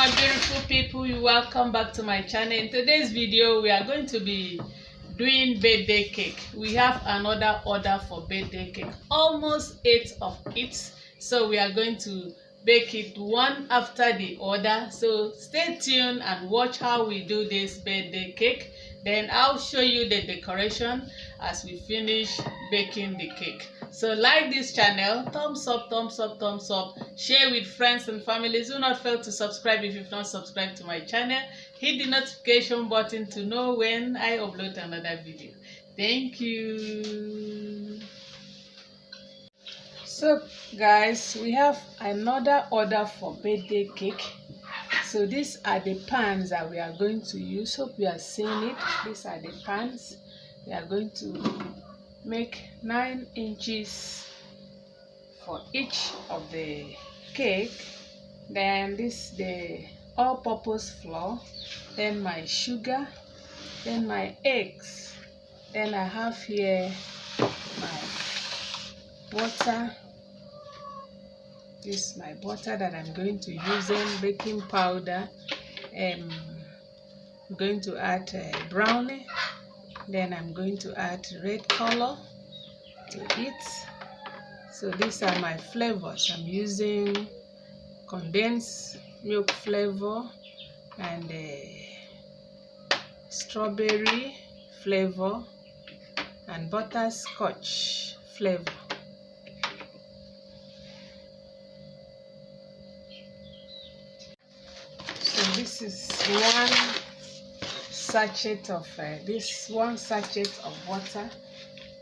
my beautiful people, you welcome back to my channel. In today's video we are going to be doing birthday cake. We have another order for birthday cake, almost 8 of it, so we are going to bake it one after the other. So stay tuned and watch how we do this birthday cake. Then I'll show you the decoration as we finish baking the cake. So like this channel, thumbs up, thumbs up, thumbs up. Share with friends and families. Do not fail to subscribe if you've not subscribed to my channel. Hit the notification button to know when I upload another video. Thank you. So guys, we have another order for birthday cake. So these are the pans that we are going to use. Hope you are seeing it. These are the pans. We are going to make 9 inches for each of the cake. Then this the all-purpose flour, then my sugar, then my eggs, then I have here my butter. This is my butter that I'm going to use, in baking powder. I'm going to add brownie, then I'm going to add red color to it. So these are my flavors. I'm using condensed milk flavor and strawberry flavor and butterscotch flavor. So this is one sachet of water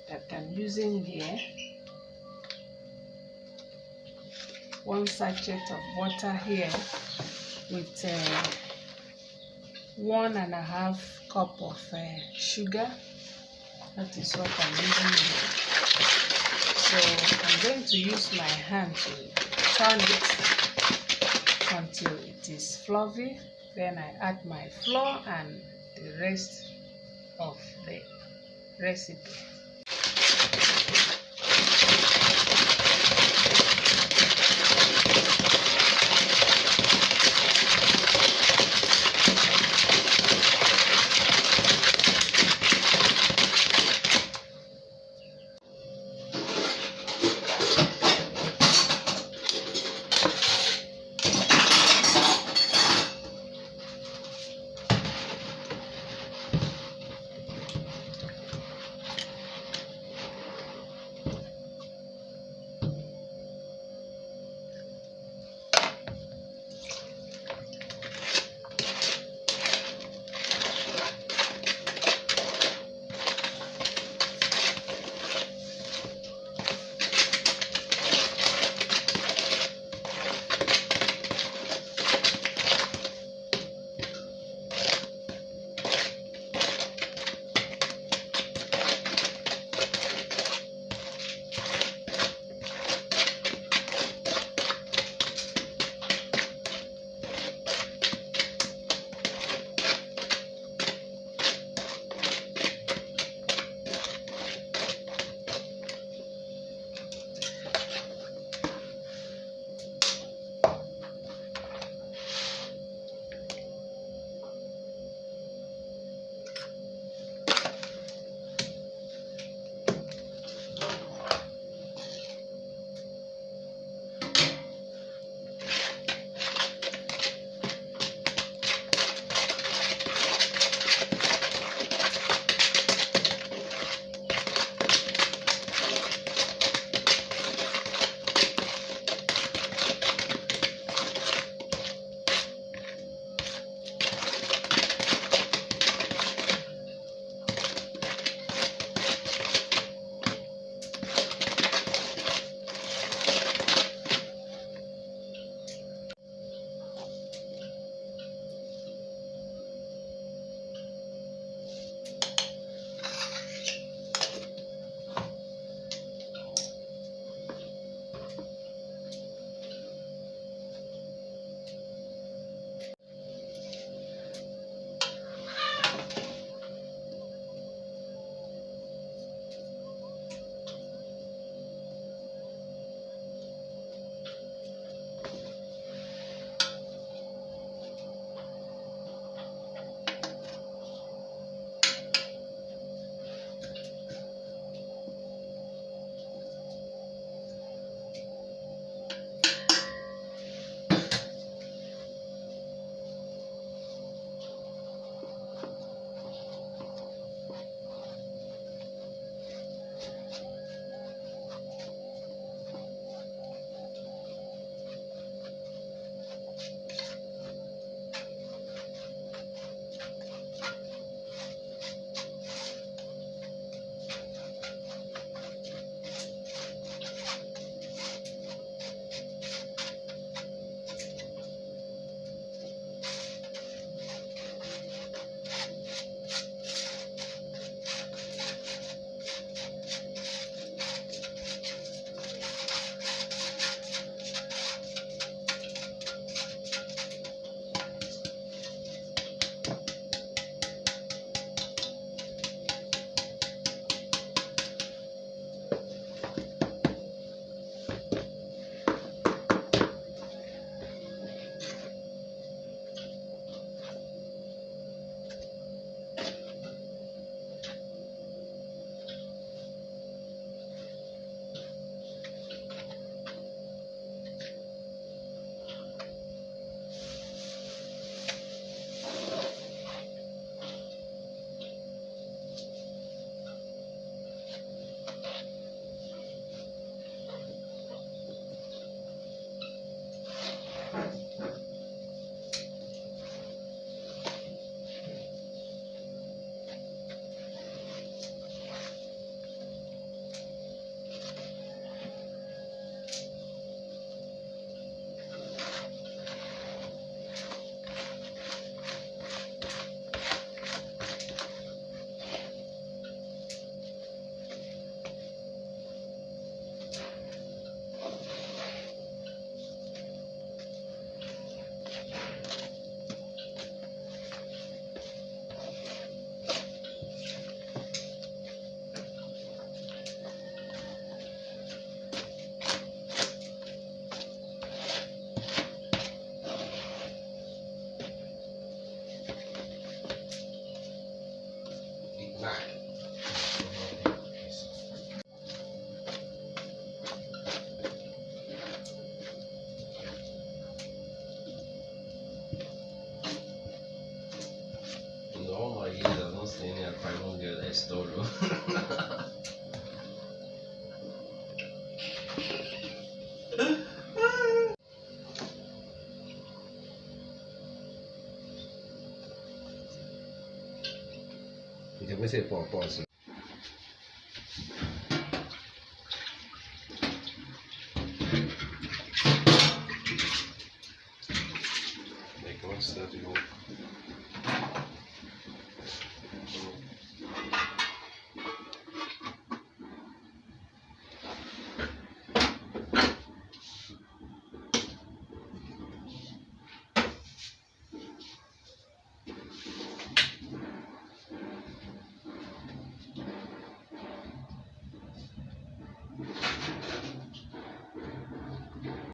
that I'm using here. One sachet of water here with 1.5 cup of sugar. That is what I'm using here. So I'm going to use my hand to turn it until it is fluffy. Then I add my flour and the rest of the recipe. es todo. Ya puede ser por así. Like, what's that, you know?